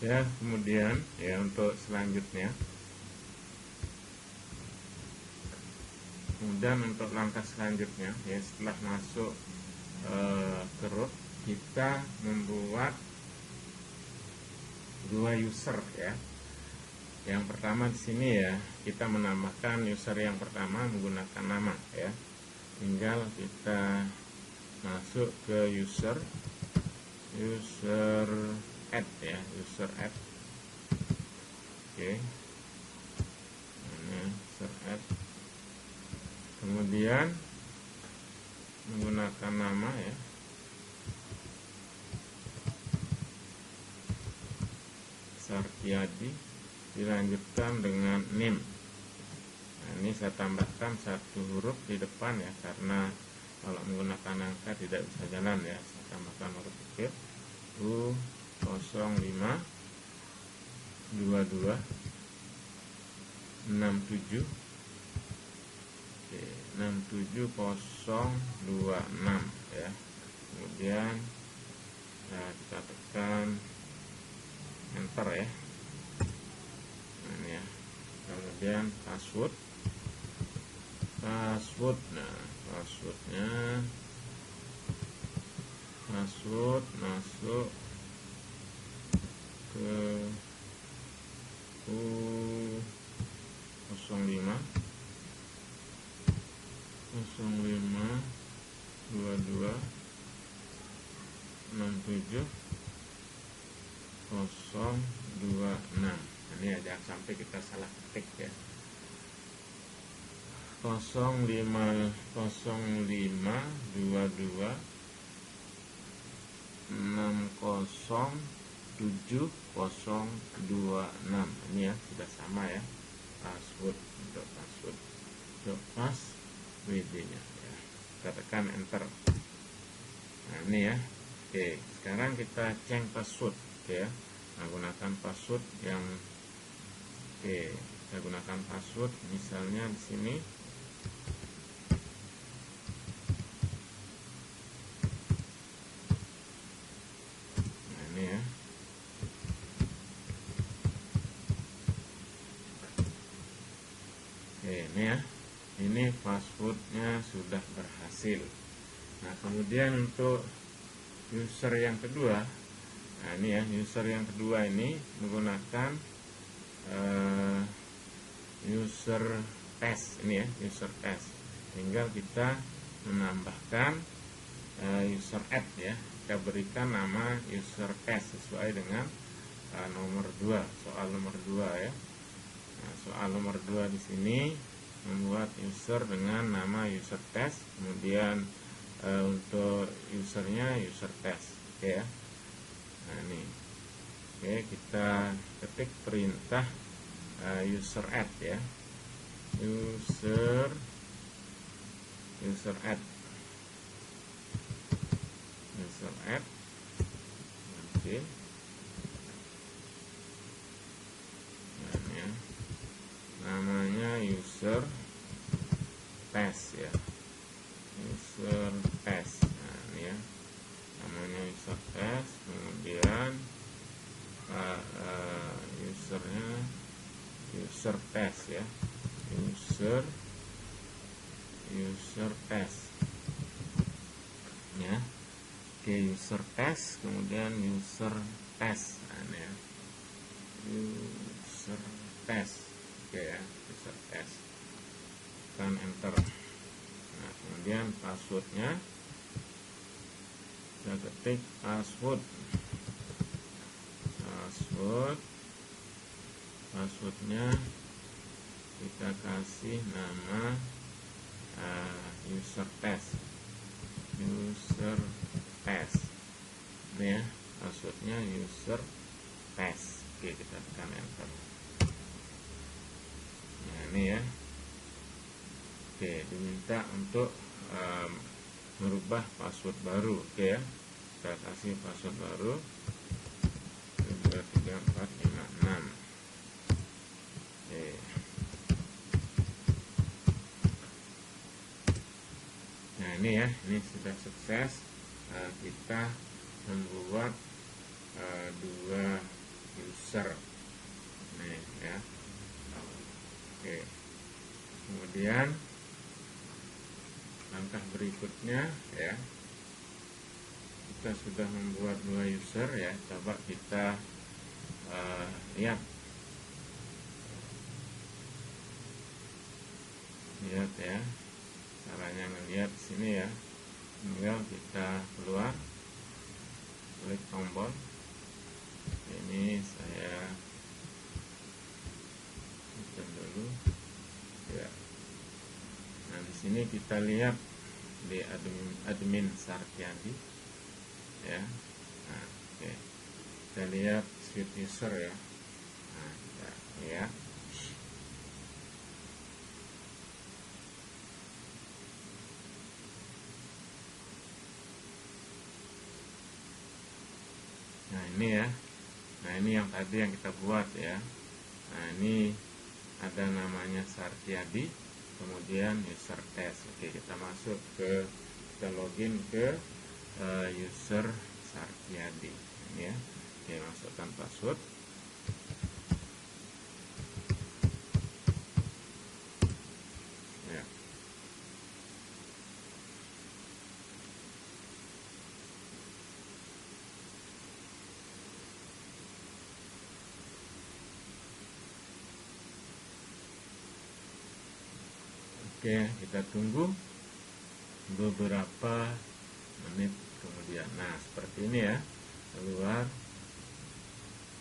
Ya, kemudian ya untuk selanjutnya, untuk langkah selanjutnya ya, setelah masuk ke root, kita membuat dua user ya. Yang pertama di sini ya, kita menambahkan user yang pertama menggunakan nama ya. Tinggal kita masuk ke user add ya, user add. Oke. Ini user add. Kemudian menggunakan nama ya. Sartiadi, dilanjutkan dengan name. Nah, ini saya tambahkan satu huruf di depan ya, karena kalau menggunakan angka tidak bisa jalan ya. Saya tambahkan huruf kecil U05 22 67 67026 ya. Kemudian kita tekan enter ya. Nah, ini ya. Kemudian password. Nah, passwordnya masuk ke U05 22 67 026. Ini ya, jangan sampai kita salah ketik ya. 05 22 60726. Ini ya, sudah sama ya password. Untuk password, untuk passwd nya ya, kita tekan enter. Nah, ini ya. Oke, sekarang kita change password ya, menggunakan password yang kita gunakan password misalnya di sini. Nah, ini ya. Oke, ini ya. Ini passwordnya sudah berhasil. Nah, kemudian untuk user yang kedua, nah ini ya, user yang kedua ini menggunakan user test ini ya, user test. Tinggal kita menambahkan user add ya, kita berikan nama user test sesuai dengan nomor 2, soal nomor 2 ya. Nah, soal nomor 2 di sini membuat user dengan nama user test, kemudian untuk usernya user test. Oke ya. Nah, ini. Oke, kita ketik perintah user add ya. User add. Oke. Nah, ya. Namanya user test ya. User test. Nah, ini ya. Namanya user test, kemudian usernya user test ya. User test ya. Oke, user test, kemudian user test. Nah, ini ya. User test. Oke ya, user test. Tekan enter. Nah, kemudian passwordnya kita ketik passwordnya kita kasih nama user test ini ya, passwordnya user test. Oke, kita tekan enter. Nah, ini ya. Oke, diminta untuk merubah password baru. Oke ya, kita kasih password baru 23456. Oke. Nah, ini ya, ini sudah sukses. Kita membuat dua user. Nih ya. Oke. Kemudian langkah berikutnya ya, kita sudah membuat 2 user ya. Coba kita lihat ya caranya ngelihat sini ya. Tinggal kita keluar, klik tombol ini, saya hitung dulu ya. Nah di sini kita lihat di admin Sartiadi ya. Nah, oke. Kita lihat suite user ya. Nah, ya. Nah ini ya. Nah ini yang tadi yang kita buat ya. Nah ini ada namanya Sartiadi, kemudian user test. Oke, kita masuk ke, kita login ke user Sartiadi ini ya. Oke, masukkan password. Ya. Oke, kita tunggu beberapa menit kemudian. Nah, seperti ini ya, keluar.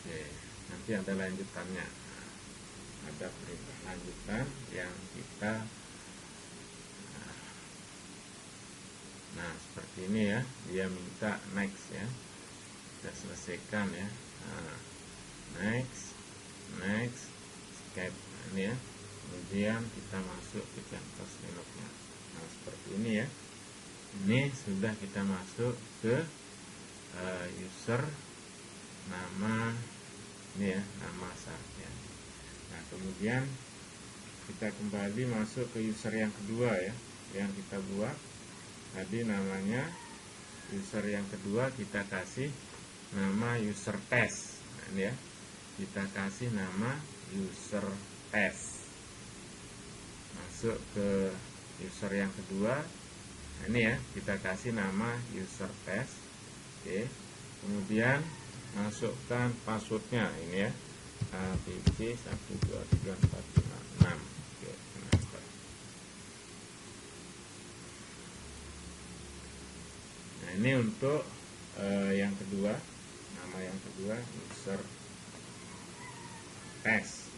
Oke, nanti ada lanjutannya. Nah, ada perintah lanjutan yang kita, nah seperti ini ya, dia minta next ya. Kita selesaikan ya. Nah, next, escape. Nah, ini ya. Kemudian kita masuk ke CentOS Linux-nya. Nah seperti ini ya. Ini sudah kita masuk ke user, nama ini ya, nama Sartia. Nah kemudian kita kembali masuk ke user yang kedua ya, yang kita buat tadi, namanya user yang kedua kita kasih nama user test. Nah ini ya, kita kasih nama user test. Masuk ke user yang kedua. Nah ini ya, kita kasih nama user test. Oke. Kemudian masukkan passwordnya ini ya, abc1234556. Oke, nah ini untuk yang kedua, nama yang kedua user test.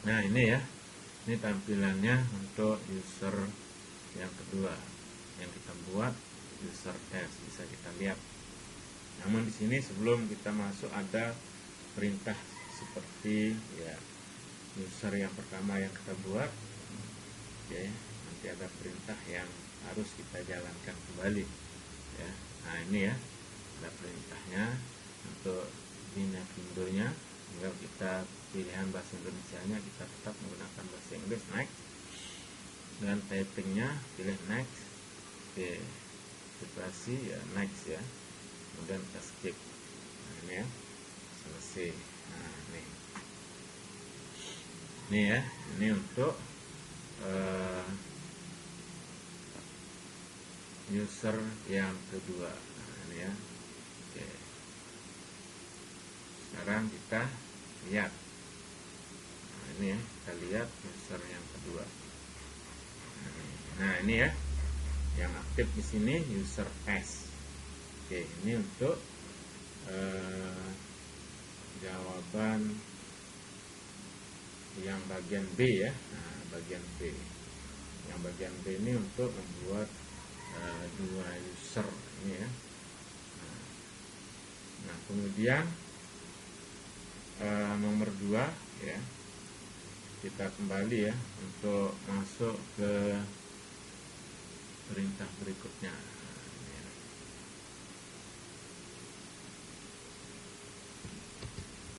Nah ini ya, ini tampilannya untuk user yang kedua yang kita buat, user test, bisa kita lihat. Namun di sini sebelum kita masuk ada perintah seperti ya user yang pertama yang kita buat. Oke, nanti ada perintah yang harus kita jalankan kembali ya. Nah ini ya, ada perintahnya untuk bina Windows-nya. Tinggal kita pilihan bahasa Indonesia-nya, kita tetap menggunakan bahasa Inggris, next, dan typingnya pilih next. Oke, situasi ya next ya, kemudian kita skip. Nah ini ya, selesai. Nah ini ya, ini untuk user yang kedua. Nah ini ya. Oke, sekarang kita lihat. Nah ini ya, kita lihat user yang kedua. Nah ini ya, yang aktif di sini user test. Oke, ini untuk jawaban yang bagian B ya. Nah bagian B, yang bagian B ini untuk membuat dua user ini ya. Nah kemudian nomor 2 ya, kita kembali ya untuk masuk ke perintah berikutnya.